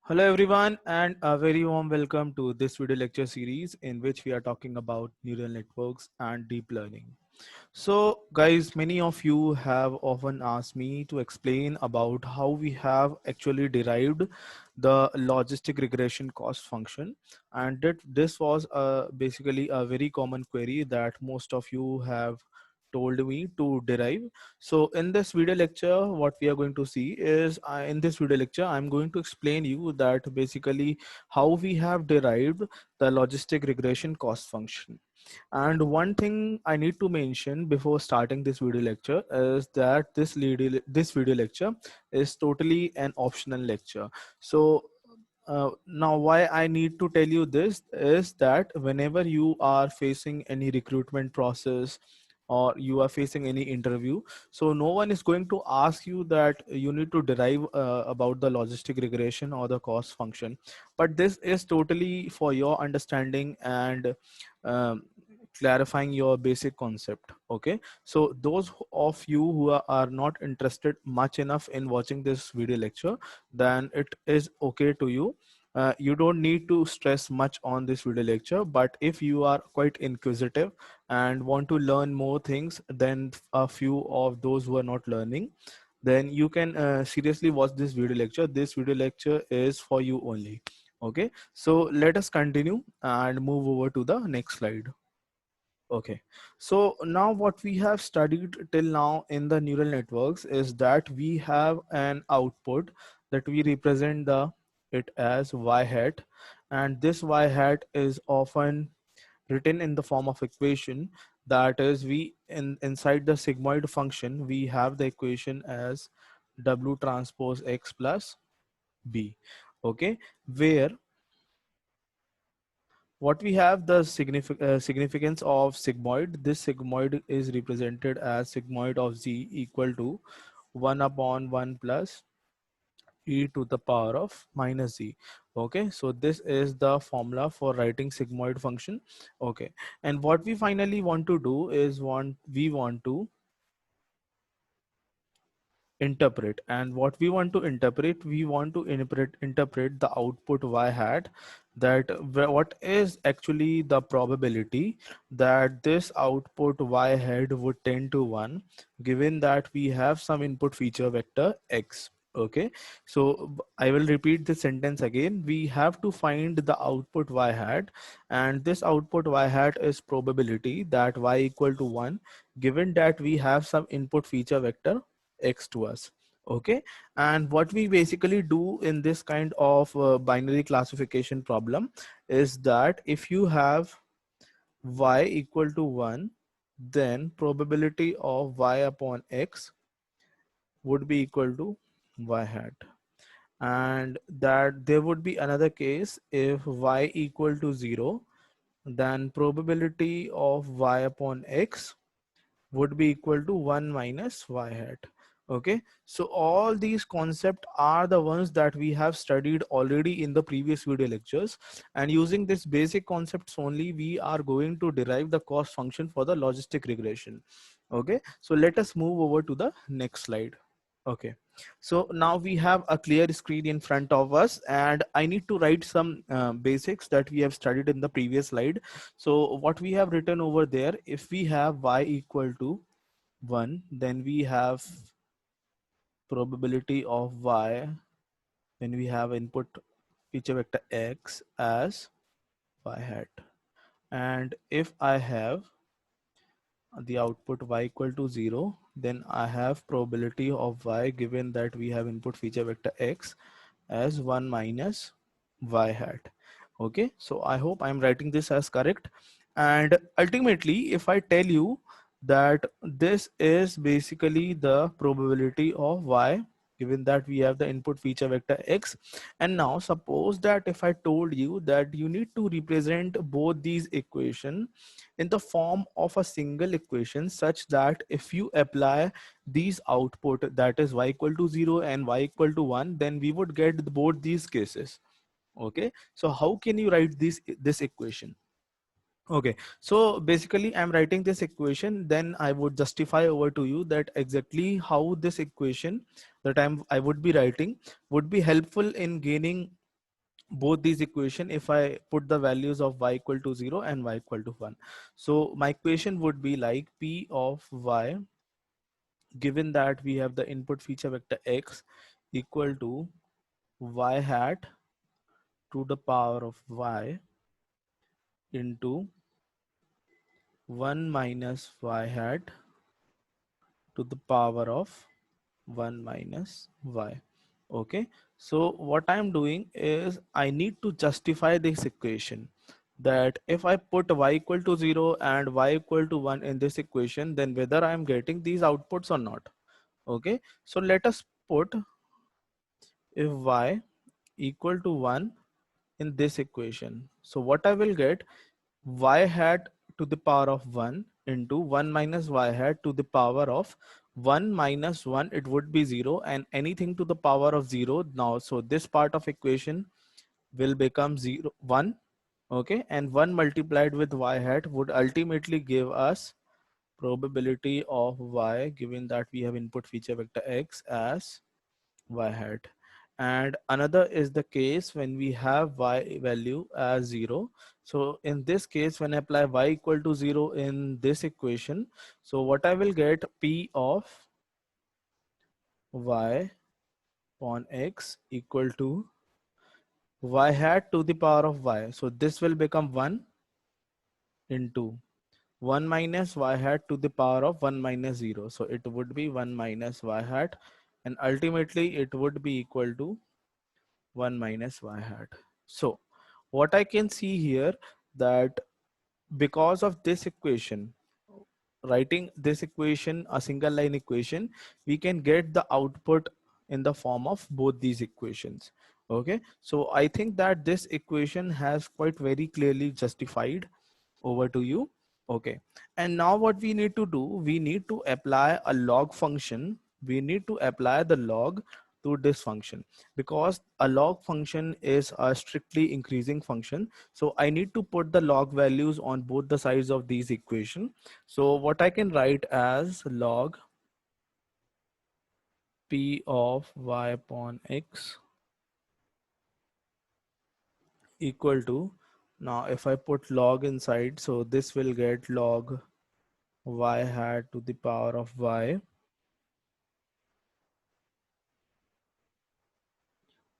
Hello everyone and a very warm welcome to this video lecture series in which we are talking about neural networks and deep learning. So guys, many of you have often asked me to explain about how we have actually derived the logistic regression cost function, and that this was basically a very common query that most of you have told me to derive. So in this video lecture what we are going to see is in this video lecture I'm going to explain you that basically how we have derived the logistic regression cost function. And one thing I need to mention before starting this video lecture is that this video lecture is totally an optional lecture. So now why I need to tell you this is that whenever you are facing any recruitment process or you are facing any interview, so no one is going to ask you that you need to derive about the logistic regression or the cost function, but this is totally for your understanding and um, clarifying your basic concept. Okay, so those of you who are not interested much enough in watching this video lecture, then it is okay to you. You don't need to stress much on this video lecture, but if you are quite inquisitive and want to learn more things than a few of those who are not learning, then you can seriously watch this video lecture. This video lecture is for you only. Okay, so let us continue and move over to the next slide. Okay, so now what we have studied till now in the neural networks is that we have an output that we represent the it as y hat, and this y hat is often written in the form of equation. That is, we inside the sigmoid function we have the equation as w transpose x plus b. Okay, where what we have the significance of sigmoid. This sigmoid is represented as sigmoid of z equal to 1 upon 1 plus e to the power of minus z. Okay, so this is the formula for writing sigmoid function. Okay, and what we finally want to do is we want to interpret, and what we want to interpret, we want to interpret the output y hat, that what is actually the probability that this output y hat would tend to 1 given that we have some input feature vector x. Okay, so I will repeat this sentence again. We have to find the output y hat, and this output y hat is probability that y equal to 1 given that we have some input feature vector x to us. Okay, and what we basically do in this kind of binary classification problem is that if you have y equal to 1, then probability of y upon x would be equal to y hat, and that there would be another case if y equal to 0, then probability of y upon x would be equal to 1 minus y hat. Okay, so all these concepts are the ones that we have studied already in the previous video lectures, and using this basic concepts only we are going to derive the cost function for the logistic regression. Okay, so let us move over to the next slide. Okay, so now we have a clear screen in front of us, and I need to write some basics that we have studied in the previous slide. So what we have written over there, if we have y equal to 1, then we have probability of y when we have input feature vector x as y hat, and if I have the output y equal to 0, then I have probability of y given that we have input feature vector x as 1 minus y hat. Okay, so I hope I'm writing this as correct. And ultimately, if I tell you that this is basically the probability of y given that we have the input feature vector x, and now suppose that if I told you that you need to represent both these equation in the form of a single equation such that if you apply these output, that is y equal to 0 and y equal to 1, then we would get both these cases. Okay, so how can you write this equation? Okay, so basically I'm writing this equation, then I would justify over to you that exactly how this equation that I would be writing would be helpful in gaining both these equation if I put the values of y equal to 0 and y equal to 1. So my equation would be like p of y, given that we have the input feature vector x equal to y hat to the power of y into 1 minus y hat to the power of 1 minus y. Okay, so what I'm doing is I need to justify this equation, that if I put y equal to 0 and y equal to 1 in this equation, then whether I'm getting these outputs or not. Okay, so let us put if y equal to 1 in this equation. So what I will get, y hat to the power of 1 into 1 minus y hat to the power of 1 minus 1, it would be 0, and anything to the power of 0 now. So this part of equation will become 0 1. Okay, and 1 multiplied with y hat would ultimately give us probability of y, given that we have input feature vector x as y hat. And another is the case when we have y value as 0. So in this case, when I apply y equal to 0 in this equation, so what I will get, p of y upon x equal to y hat to the power of y. So this will become 1 into 1 minus y hat to the power of 1 minus 0. So it would be 1 minus y hat, and ultimately it would be equal to 1 minus y hat. So what I can see here, that because of this equation, writing this equation, a single line equation, we can get the output in the form of both these equations. Okay, so I think that this equation has quite very clearly justified. Over to you. Okay, and now what we need to do, we need to apply a log function. We need to apply the log to this function, because a log function is a strictly increasing function. So I need to put the log values on both the sides of these equation. So what I can write as log p of y upon x equal to, now if I put log inside, so this will get log y hat to the power of y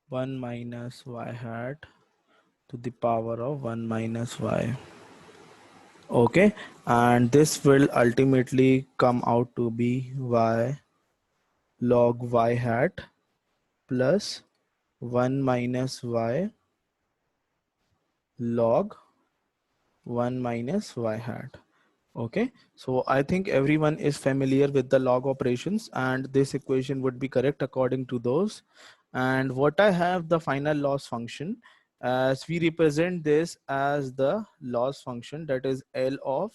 1 minus y hat to the power of 1 minus y. Okay, and this will ultimately come out to be y log y hat plus 1 minus y log 1 minus y hat. Okay, so I think everyone is familiar with the log operations, and this equation would be correct according to those. And what I have, the final loss function, as we represent this as the loss function, that is L of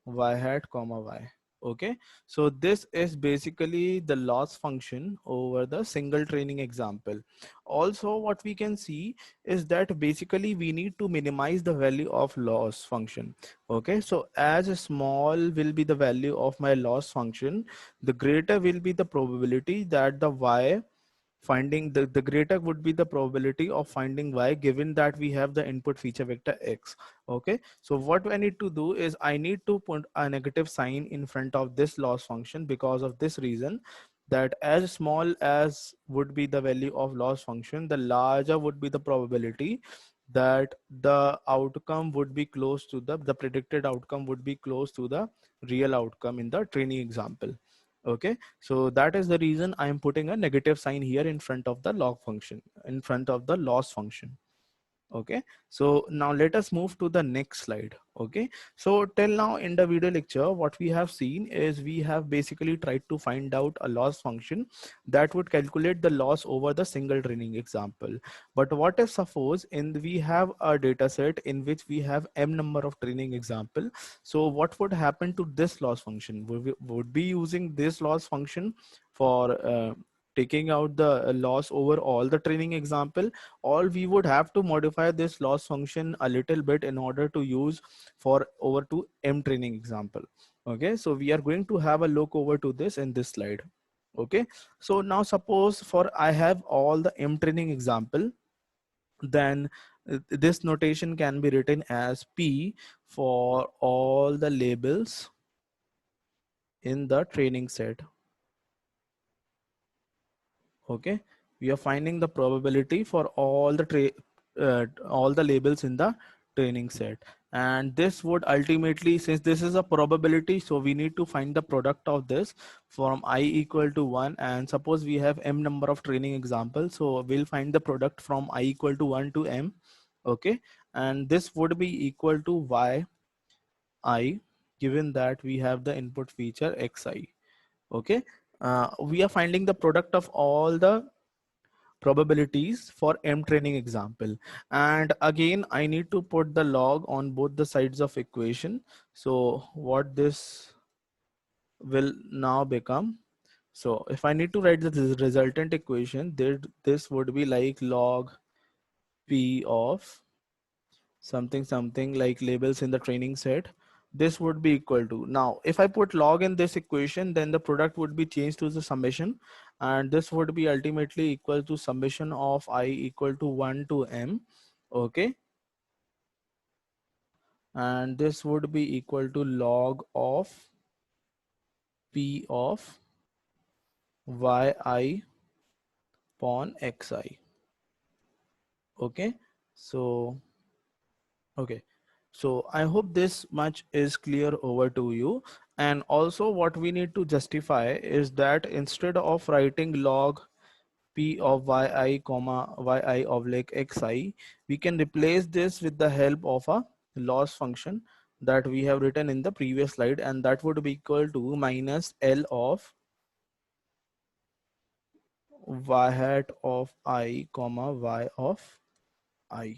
y hat comma y. Okay, so this is basically the loss function over the single training example. Also what we can see is that basically we need to minimize the value of loss function. Okay, so as small will be the value of my loss function, the greater will be the probability that the y finding, the greater would be the probability of finding y, given that we have the input feature vector x. Okay, so what I need to do is I need to put a negative sign in front of this loss function, because of this reason, that as small as would be the value of loss function, the larger would be the probability that the outcome would be close to the predicted outcome would be close to the real outcome in the training example. Okay, so that is the reason I am putting a negative sign here in front of the log function, in front of the loss function. Okay, so now let us move to the next slide. Okay, so till now in the video lecture, what we have seen is we have basically tried to find out a loss function that would calculate the loss over the single training example. But what if suppose we have a data set in which we have m number of training example, so what would happen to this loss function? Would be using this loss function for taking out the loss over all the training example, or we would have to modify this loss function a little bit in order to use for over to m training example. Okay, so we are going to have a look over to this in this slide. Okay, so now suppose for I have all the m training example, then this notation can be written as P for all the labels in the training set. Okay, we are finding the probability for all the labels in the training set, and this would ultimately, since this is a probability, so we need to find the product of this from I equal to 1, and suppose we have m number of training examples, so we'll find the product from I equal to 1 to m. Okay, and this would be equal to yi, given that we have the input feature xi. Okay, we are finding the product of all the probabilities for m training example, and again I need to put the log on both the sides of equation. So what this will now become, so if I need to write the resultant equation, this would be like log p of something something like labels in the training set. This would be equal to, now if I put log in this equation, then the product would be changed to the summation, and this would be ultimately equal to summation of I equal to 1 to m. Okay, and this would be equal to log of p of yi upon xi. Okay, so okay, so I hope this much is clear over to you. And also what we need to justify is that instead of writing log p of yi comma yi oblique xi, we can replace this with the help of a loss function that we have written in the previous slide, and that would be equal to minus L of y hat of I comma y of I.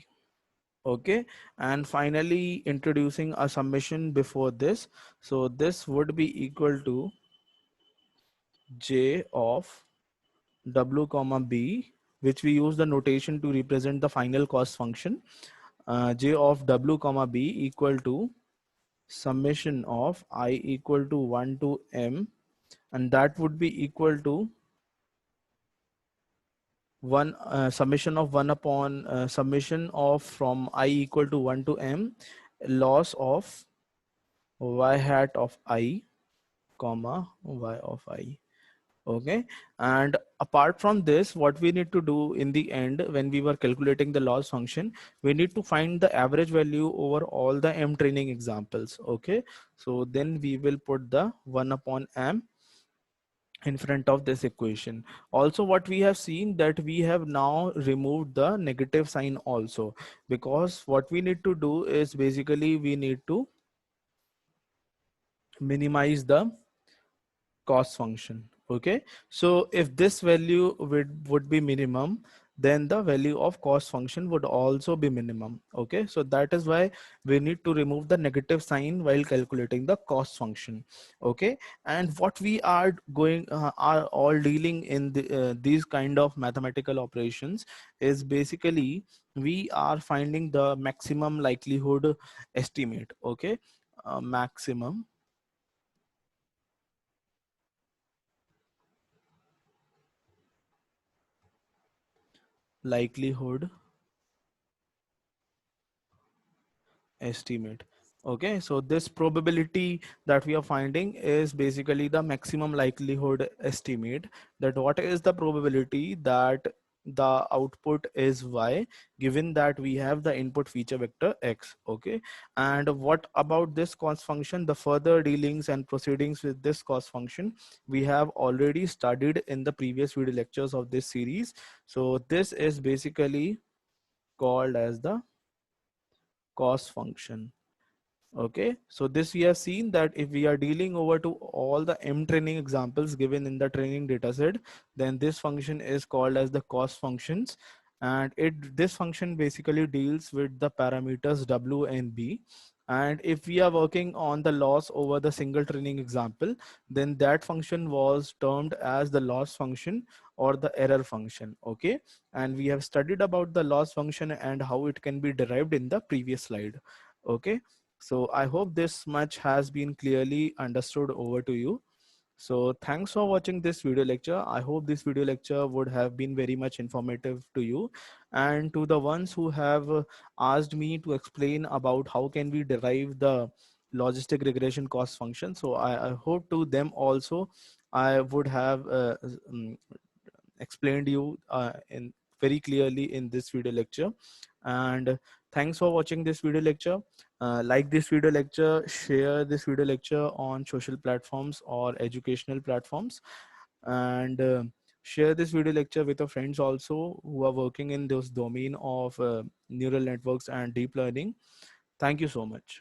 Okay, and finally introducing a summation before this, so this would be equal to j of w comma b, which we use the notation to represent the final cost function, j of w comma b equal to summation of I equal to 1 to m, and that would be equal to one summation of 1 upon summation of from I equal to 1 to m loss of y hat of I comma y of I. Okay, and apart from this, what we need to do in the end when we were calculating the loss function, we need to find the average value over all the m training examples. Okay, so then we will put the 1 upon m in front of this equation. Also what we have seen that we have now removed the negative sign also, because what we need to do is basically we need to minimize the cost function. Okay, so if this value would be minimum, then the value of cost function would also be minimum. Okay, so that is why we need to remove the negative sign while calculating the cost function. Okay, and what we are going are all dealing in these kind of mathematical operations is basically we are finding the maximum likelihood estimate. Okay, maximum likelihood estimate. Okay, so this probability that we are finding is basically the maximum likelihood estimate, that what is the probability that the output is y, given that we have the input feature vector x. Okay, and what about this cost function, the further dealings and proceedings with this cost function we have already studied in the previous video lectures of this series. So this is basically called as the cost function. Okay, so this we have seen that if we are dealing over to all the m training examples given in the training dataset, then this function is called as the cost functions, and this function basically deals with the parameters w and b. And if we are working on the loss over the single training example, then that function was termed as the loss function or the error function. Okay, and we have studied about the loss function and how it can be derived in the previous slide. Okay, so I hope this much has been clearly understood over to you. So thanks for watching this video lecture. I hope this video lecture would have been very much informative to you, and to the ones who have asked me to explain about how can we derive the logistic regression cost function. So I hope to them also I would have explained you in very clearly in this video lecture. And thanks for watching this video lecture. Like this video lecture, share this video lecture on social platforms or educational platforms, and share this video lecture with your friends also who are working in this domain of neural networks and deep learning. Thank you so much.